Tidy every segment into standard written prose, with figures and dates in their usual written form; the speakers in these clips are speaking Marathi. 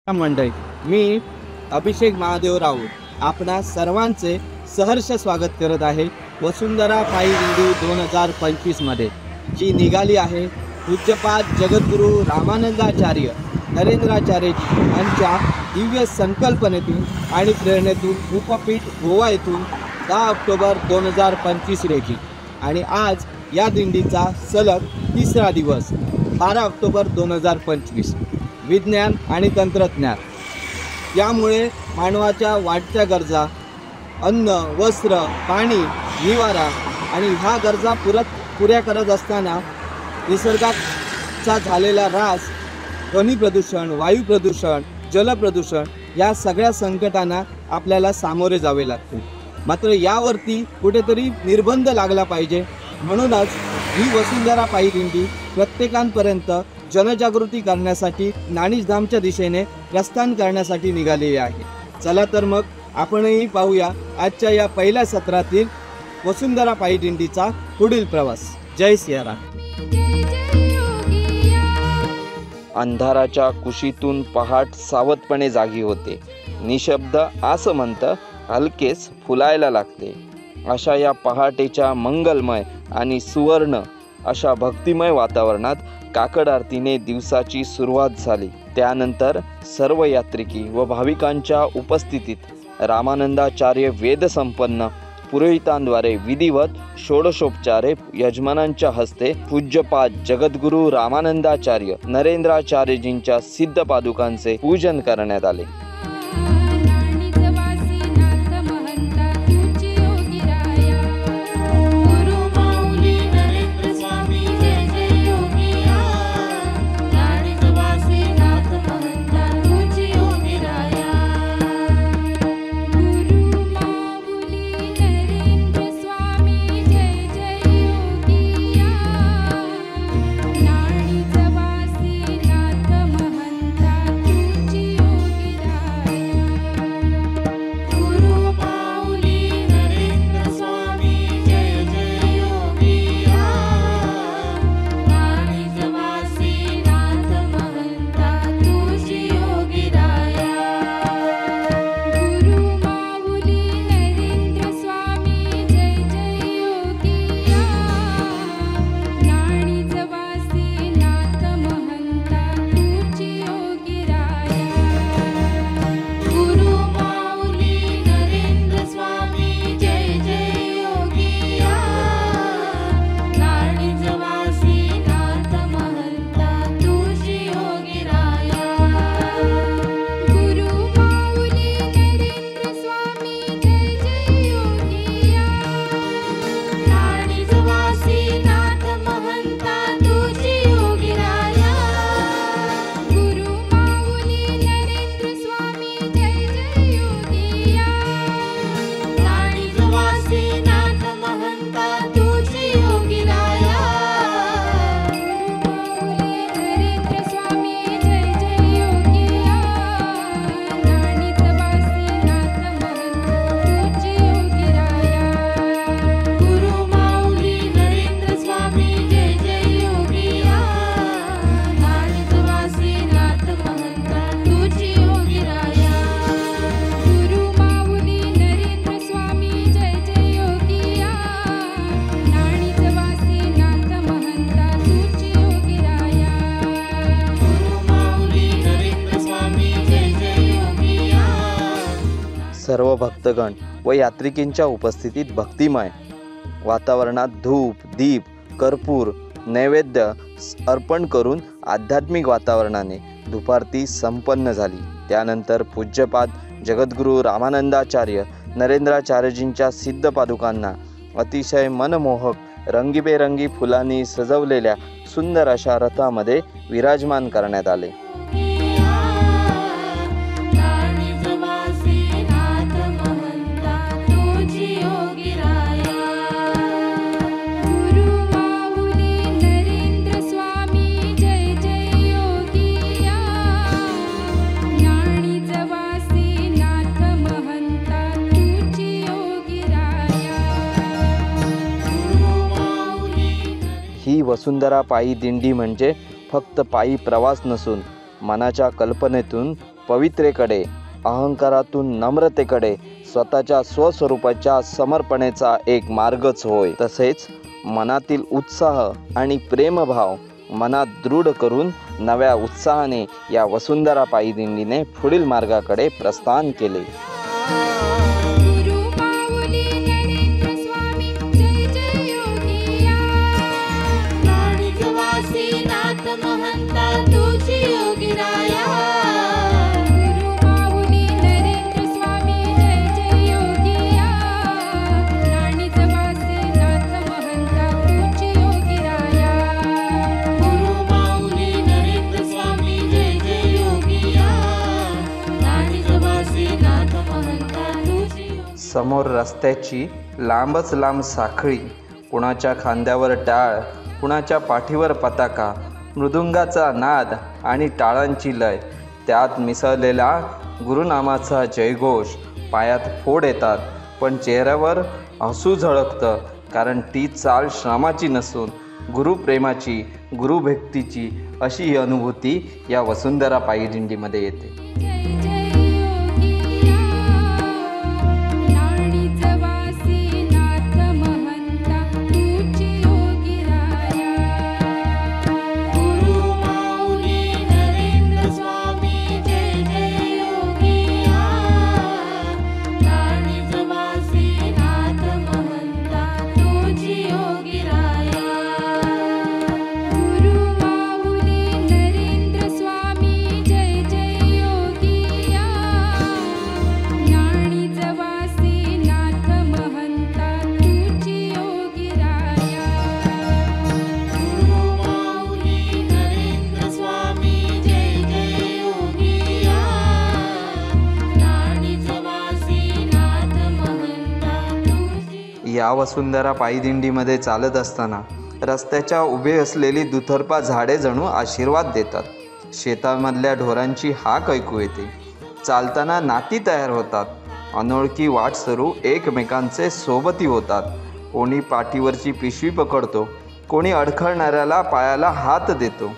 मंडळी, मी अभिषेक महादेव राऊत आपणा सर्वांचे सहर्ष स्वागत करत आहे वसुंधरा पायी दिंडी 2025 मध्ये, जी निघाली आहे पूज्यपाद जगद्गुरू रामानंदाचार्य नरेंद्राचार्यजी यांच्या दिव्य संकल्पनेतून आणि प्रेरणेतून उपपीठ गोवा येथून 10 ऑक्टोबर 2025 रोजी। आणि आज या दिंडीचा सलग तिसरा दिवस 12 ऑक्टोबर 2025। विज्ञान आणि तंत्रज्ञान यामुळे मानवाच्या वाढत्या गरजा अन्न, वस्त्र, पाणी, निवारा आणि ह्या गरजा पुऱ्या करत असताना निसर्गाचा झालेला ऱ्हास, ध्वनी प्रदूषण, वायू प्रदूषण, जल प्रदूषण या सगळ्या संकटांना आपल्याला सामोरे जावे लागते। मात्र यावरती कुठेतरी निर्बंध लागला पाहिजे, म्हणूनच ही वसुंधरा पायी दिंडी प्रत्येकापर्यंत जनजागृती करण्यासाठी नाणीजधामच्या दिशेने प्रस्थान करण्यासाठी निघालेली आहे। चला तर मग आपणही पाहूया आजच्या या पहिल्या सत्रातील वसुंधरा पायी दिंडीचा पुढील प्रवास। जय सियाराम। अंधाराच्या कुशीतून पहाट सावधपणे जागी होते। निशब्द आसमंत हलकेच फुलायला लागते। अशा या पहाटेच्या मंगलमय आणि सुवर्ण अशा भक्तिमय वातावरणात काकड आरतीने दिवसाची सुरुवात झाली। त्यानंतर सर्व यात्रिकी व भाविकांच्या उपस्थितीत रामानंदाचार्य वेदसंपन्न पुरोहितांद्वारे विधिवत षोडशोपचारे यजमानांच्या हस्ते पूज्यपाद जगद्गुरू रामानंदाचार्य नरेंद्राचार्यजींच्या सिद्ध पादुकांचे पूजन करण्यात आले। सर्व भक्तगण व यात्रिकींच्या उपस्थितीत भक्तिमय वातावरणात धूप, दीप, कर्पूर, नैवेद्य अर्पण करून आध्यात्मिक वातावरणाने दुपारती संपन्न झाली। त्यानंतर पूज्यपाद जगद्गुरू रामानंदाचार्य नरेंद्राचार्यजींच्या सिद्ध पादुकांना अतिशय मनमोहक रंगीबेरंगी फुलांनी सजवलेल्या सुंदर अशा रथामध्ये विराजमान करण्यात आले। ही वसुंधरा पायी दिंडी म्हणजे फक्त पायी प्रवास नसून मनाच्या कल्पनेतून पवित्रेकडे, अहंकारातून नम्रतेकडे, स्वतःच्या स्वस्वरूपाच्या समर्पणेचा एक मार्गच होय. तसेच मनातील उत्साह आणि प्रेमभाव मनात दृढ करून नव्या उत्साहाने या वसुंधरा पायी दिंडीने पुढील मार्गाकडे प्रस्थान केले. समोर रस्त्याची लांबच लांब साखळी, कुणाच्या खांद्यावर टाळ, कुणाच्या पाठीवर पताका, मृदुंगाचा नाद आणि टाळांची लय, त्यात मिसळलेला गुरुनामाचा जयघोष. पायात फोड येतात, पण चेहऱ्यावर हसू झळकतं, कारण ती चाल श्रमाची नसून गुरुप्रेमाची, गुरुभक्तीची अशी ही अनुभूती या वसुंधरा पायी दिंडीमध्ये येते. या वसुंधरा पायी दिंडीमध्ये चालत असताना रस्त्याच्या उभे असलेली दुतर्फा झाडे जणू आशीर्वाद देतात. शेतामधल्या ढोरांची हाक ऐकू येते. चालताना नाती तयार होतात. अनोळखी वाटसरू एकमेकांचे सोबती होतात. कोणी पाठीवरची पिशवी पकडतो, कोणी अडखळणाऱ्याला पायाला हात देतो.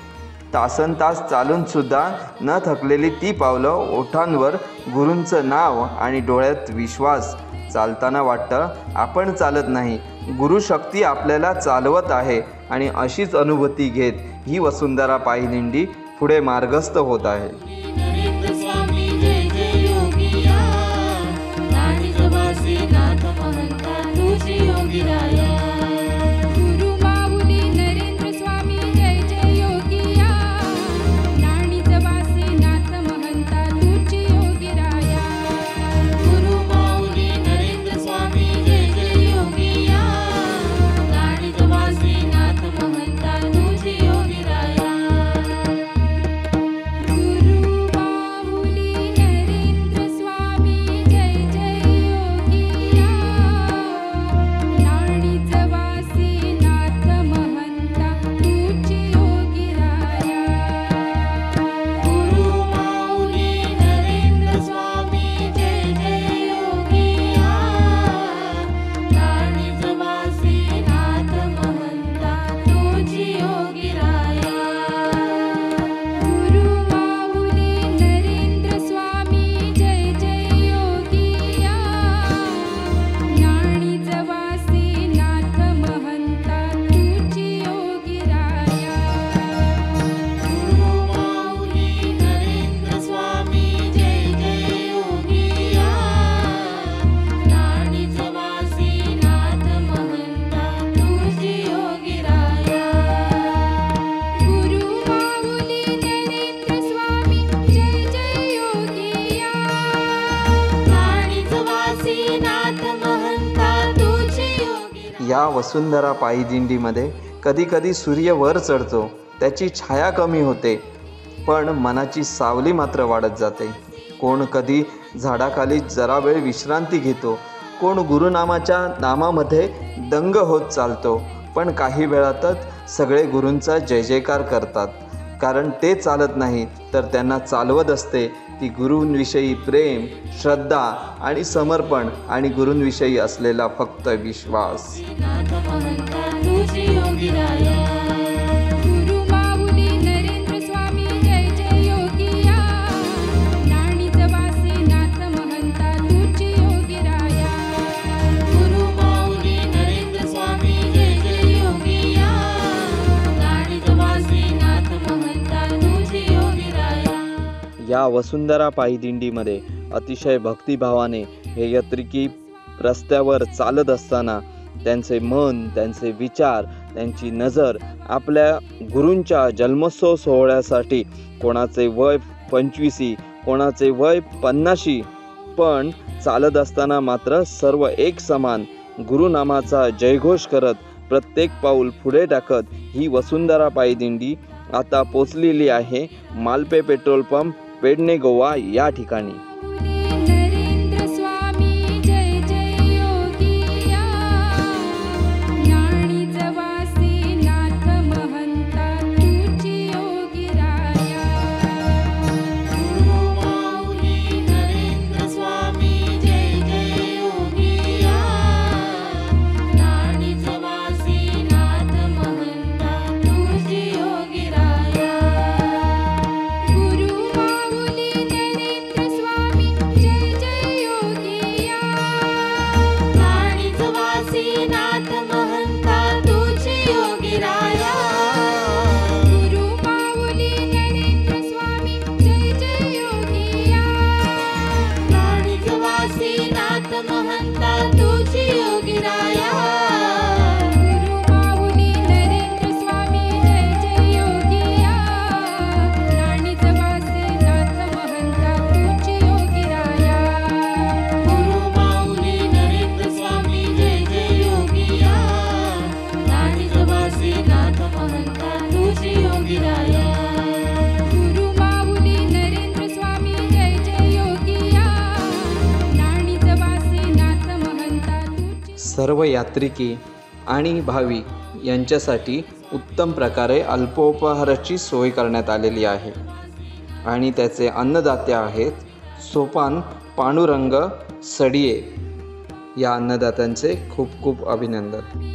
तासनतास चालूनसुद्धा न थकलेली ती पावलं, ओठांवर गुरूंचं नाव आणि डोळ्यात विश्वास. चालताना वाटतं आपण चालत नाही, गुरुशक्ती आपल्याला चालवत आहे. आणि अशीच अनुभूती घेत ही वसुंधरा पायी दिंडी पुढे मार्गस्थ होत आहे. या वसुंधरा पायी दिंडीमध्ये कधीकधी सूर्य वर चढतो, त्याची छाया कमी होते, पण मनाची सावली मात्र वाढत जाते. कोण कधी झाडाखाली जरा वेळ विश्रांती घेतो, कोण गुरुनामाच्या नामामध्ये दंग होत चालतो. पण काही वेळातच सगळे गुरूंचा जय जयकार करतात, कारण ते चालत नाहीत, तर त्यांना चालवत असते ती गुरूंविषयी प्रेम, श्रद्धा आणि समर्पण आणि गुरूंविषयी असलेला फक्त विश्वास. या वसुंधरा पायी दिंडीमध्ये अतिशय भक्तिभावाने हे यात्रिकी रस्त्यावर चालत असताना त्यांचे मन, त्यांचे विचार, त्यांची नजर आपल्या गुरूंच्या जन्मोत्सव सोहळ्यासाठी, कोणाचे वय 25, कोणाचे वय 50, पण चालत असताना मात्र सर्व एक समान गुरुनामाचा जयघोष करत प्रत्येक पाऊल पुढे टाकत ही वसुंधरा पायी दिंडी आता पोचलेली आहे मालपे पेट्रोल पंप, पेडणे, गोवा या ठिकाणी. सर्व यात्रिकी आणि भाविक यांच्यासाठी उत्तम प्रकारे अल्पोपहाराची सोय करण्यात आलेली आहे आणि त्याचे अन्नदाते आहेत सोपान पांडुरंग सडिये. या अन्नदात्यांचे खूप खूप अभिनंदन.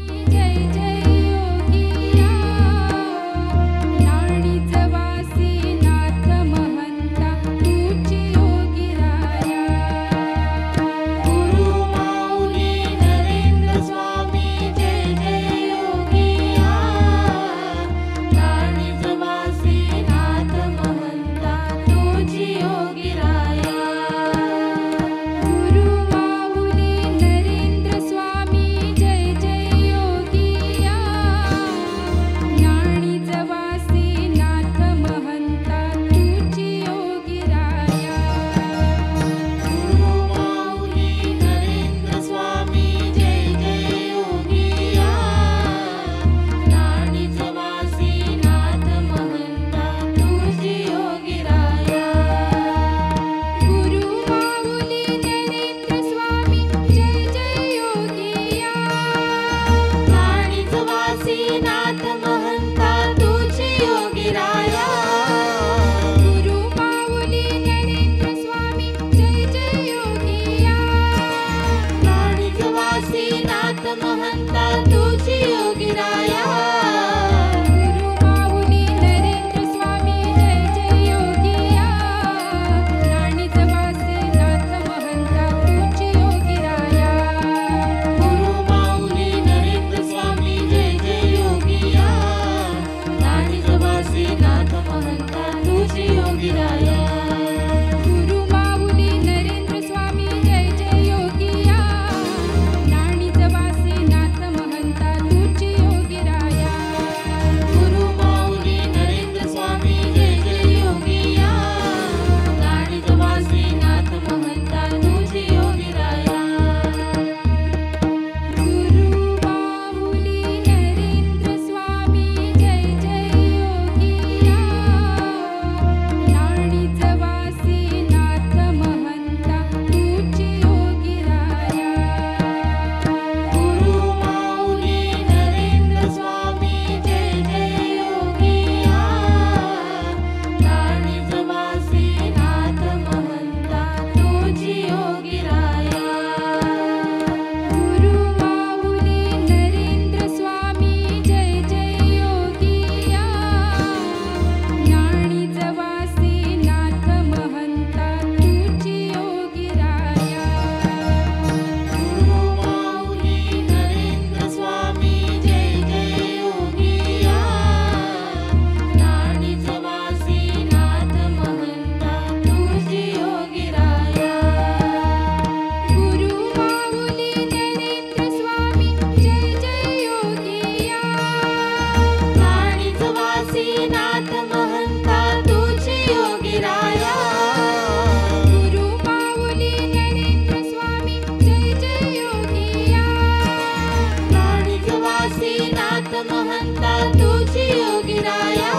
नाथ महंता तुझी योगीराया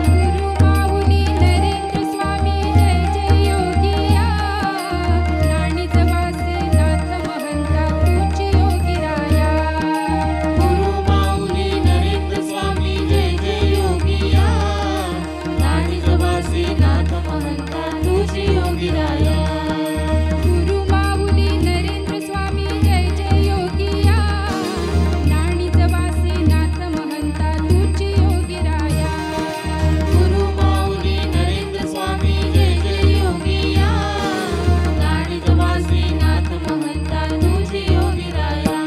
गुरु माऊली नरेंद्र स्वामी जय जय योगिया नाणीच वासे नाथ महंता तुझी योगीराया गुरु माऊली नरेंद्र स्वामी जय जय योगिया नाणीच वासे नाथ महंता तुझी योगीराया गुरु माऊली नरेंद्र स्वामी जय जय योगिया नाणीच वासे नाथ महंता तुझी योगीराया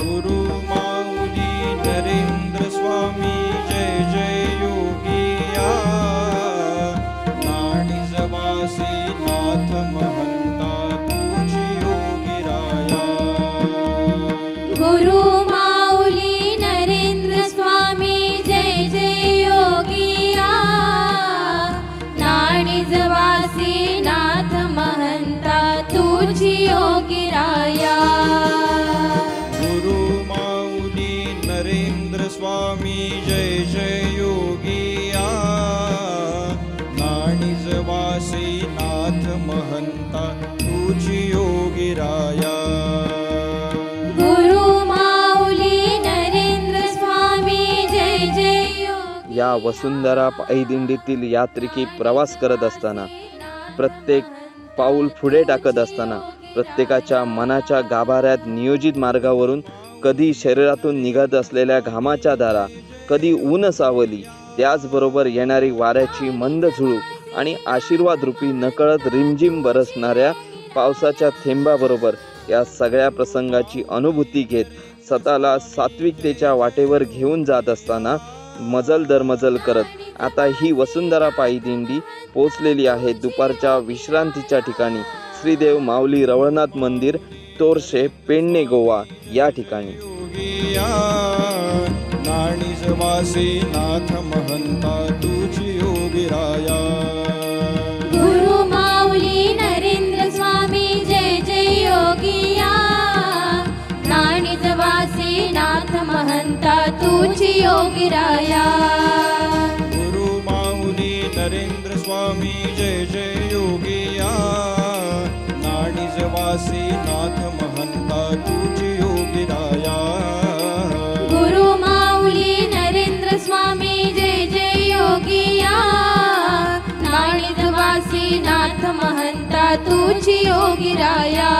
गुरु माऊली नरेंद्र स्वामी जय जय योगिया नाणीच वासे नाथ महंता तुझी योगीराया गुरु माऊली नरेंद्र स्वामी जय जय योगिया नाणी जवासी नाथ महंता तुझी योगीराया गुरु माऊली नरेंद्र स्वामी जय जय योगिया नाणीच वासे नाथ महंता तुझी योगीराया गुरु माऊली नरेंद्र स्वामी जय जय योगिया नाणी जवासी नाथ महंता तुझी योगीराया गुरु माऊली नरेंद्र स्वामी जय जय योगी या वसुंधरा पायी दिंडीतील यात्रिकी प्रवास करत असताना, प्रत्येक पाऊल पुढे टाकत असताना, प्रत्येकाच्या मनाच्या गाभाऱ्यात नियोजित मार्गावरून कधी शरीरातून निघत असलेल्या घामाच्या धारा, कधी ऊन सावली, त्याचबरोबर येणारी वाऱ्याची मंद झुळूक आणि आशीर्वाद रूपी नकळत रिमझिम बरसणाऱ्या पावसाच्या थेंबाबरोबर या सगळ्या प्रसंगाची अनुभूती घेत स्वतःला सात्विकतेच्या वाटेवर घेऊन जात असताना मजल दरमजल करत आता ही वसुंधरा पायी दिंडी पोचलेली आहे दुपारच्या विश्रांतीच्या ठिकाणी श्रीदेव माऊली रवळनाथ मंदिर, तोरशे, पेडणे, गोवा या ठिकाणी. योगिया नाणी जवासी नाथ महंता तुझी योगीराया गुरु माऊली नरेंद्र स्वामी जय जय योगिया नाणीच वासे नाथ महंता तुझी योगीराया गुरु माऊली नरेंद्र स्वामी जय जय योगिया नाणी जवासी नाथ महंता तुझी योगीराया गुरु माऊली नरेंद्र स्वामी जय जय योगिया नाणीच वासे नाथ महंता तुझी योगीराया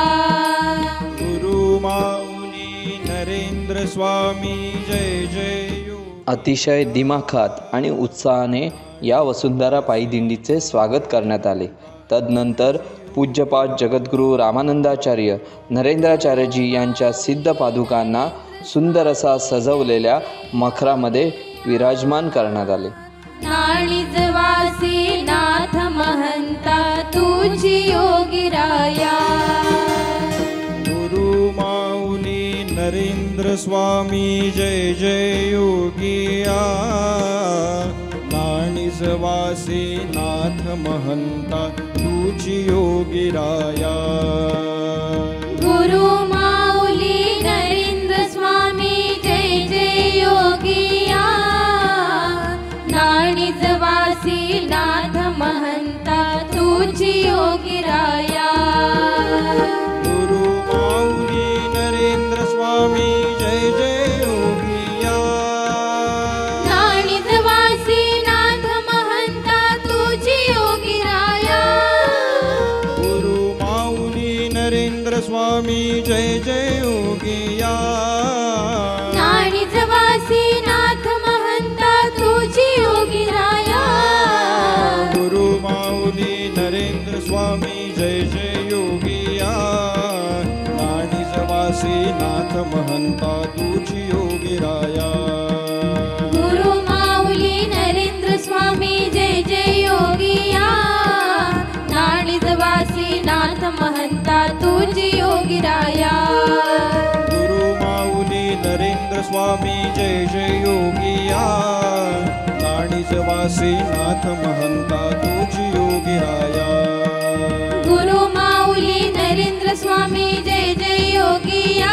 गुरु माऊली नरेंद्र स्वामी जय जय योगी अतिशय दिमाखात आणि उत्साहाने या वसुंधरा पायी दिंडीचे स्वागत करण्यात आले. तदनंतर पूज्यपाद जगद्गुरू रामानंदाचार्य नरेंद्राचार्यजी यांच्या सिद्ध पादुकांना सुंदर असा सजवलेल्या मखरामध्ये विराजमान करण्यात आले. नाणीच वासे नाथ महंता तुझी योगीराया गुरु माऊली नरेंद्र स्वामी जय जय योगिया नाणी जवासी नाथ महंता तुझी योगीराया गुरु माऊली नरेंद्र स्वामी जय जय योगिया नाणीच वासे नाथ महंता तुझी योगीराया गुरु माऊली नरेंद्र स्वामी जय जय योगिया नाणीच वासे नाथ महंता तुझी योगीराया गुरु माऊली नरेंद्र स्वामी जय जय योगिया नाणीच वासे नाथ महंता तुझी योगीराया गुरु माऊली नरेंद्र स्वामी जय जय योगिया नाणी जवासी नाथ महंता तुझी योगीराया गुरु माऊली नरेंद्र स्वामी जय जय योगिया नाणीच वासे नाथ महंता तुझी योगीराया गुरु माऊली नरेंद्र स्वामी जय जय योगिया नाणी जवासी नाथ महंता तुझी योगीराया गुरु माऊली नरेंद्र स्वामी जय जय योगिया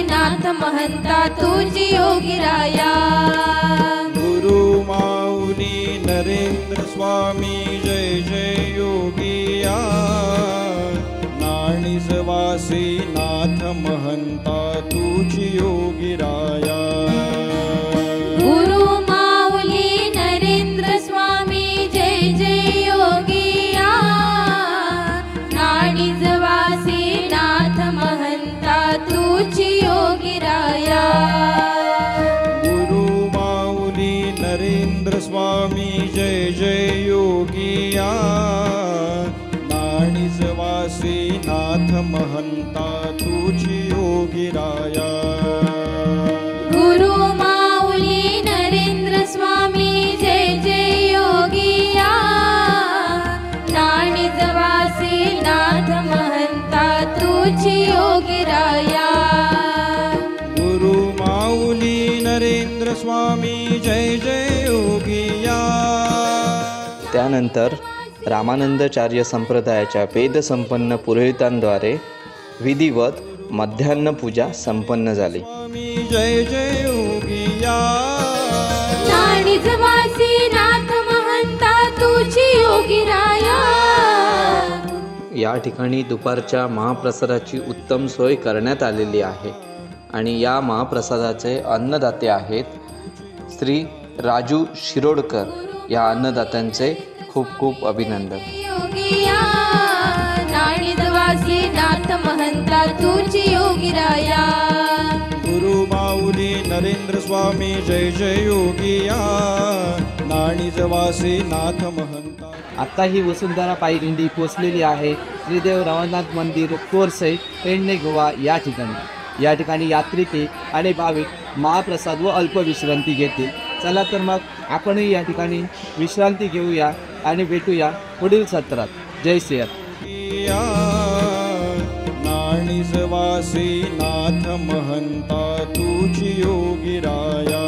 नाथ महंता तुझी योगीराया गुरु माऊली नरेंद्र स्वामी जय जय योगिया नाणिजवासी नाथ महंता तुझी योगीराया गुरु माऊली नरेंद्र स्वामी जय जय योगिया नाणिजवासी नाथ महंता तुझी योगीराया गुरु माऊली नरेंद्र स्वामी जय जय योगिया नाणिजवासी नाथ महंता तुझी योगीराया गुरु माऊली नरेंद्र स्वामी जय जय योगिया नाणिजवासी नाथ महंता तुझी योगीराया गुरु माऊली नरेंद्र स्वामी जय जय योगिया त्यानंतर रामानंदाचार्य संप्रदायाच्या वेदसंपन्न पुरोहितांद्वारे विधिवत मध्यान्ह पूजा संपन्न झाली. स्वामी जय जय योगिया नाणिजवासी नाथ महंता तुझी योगीराया या ठिकाणी दुपारच्या महाप्रसादाची उत्तम सोय करण्यात आलेली आहे आणि या महाप्रसादाचे अन्नदाते आहेत श्री राजू शिरोडकर. या अन्नदात्यांचे खूप खूप अभिनंदन. योगिया नाणिजवासी नाथ महंता तुझी योगीराया गुरु माऊली नरेंद्र स्वामी जय जय योगिया नाणिजवासी नाथ महंता. आता ही वसुंधरा पायी दिंडी पोचलेली आहे श्रीदेव रवनाथ मंदिर कोरसे पेडणे गोवा या ठिकाणी यात्रिके आणि भाविक महाप्रसाद व अल्पविश्रांती घेतील. चला तर मग आपणही या ठिकाणी विश्रांती घेऊया आणि भेटूया पुढील सत्रात. जय सियाराम. नाणिजवासी नाथ महंता तुझी योगीराया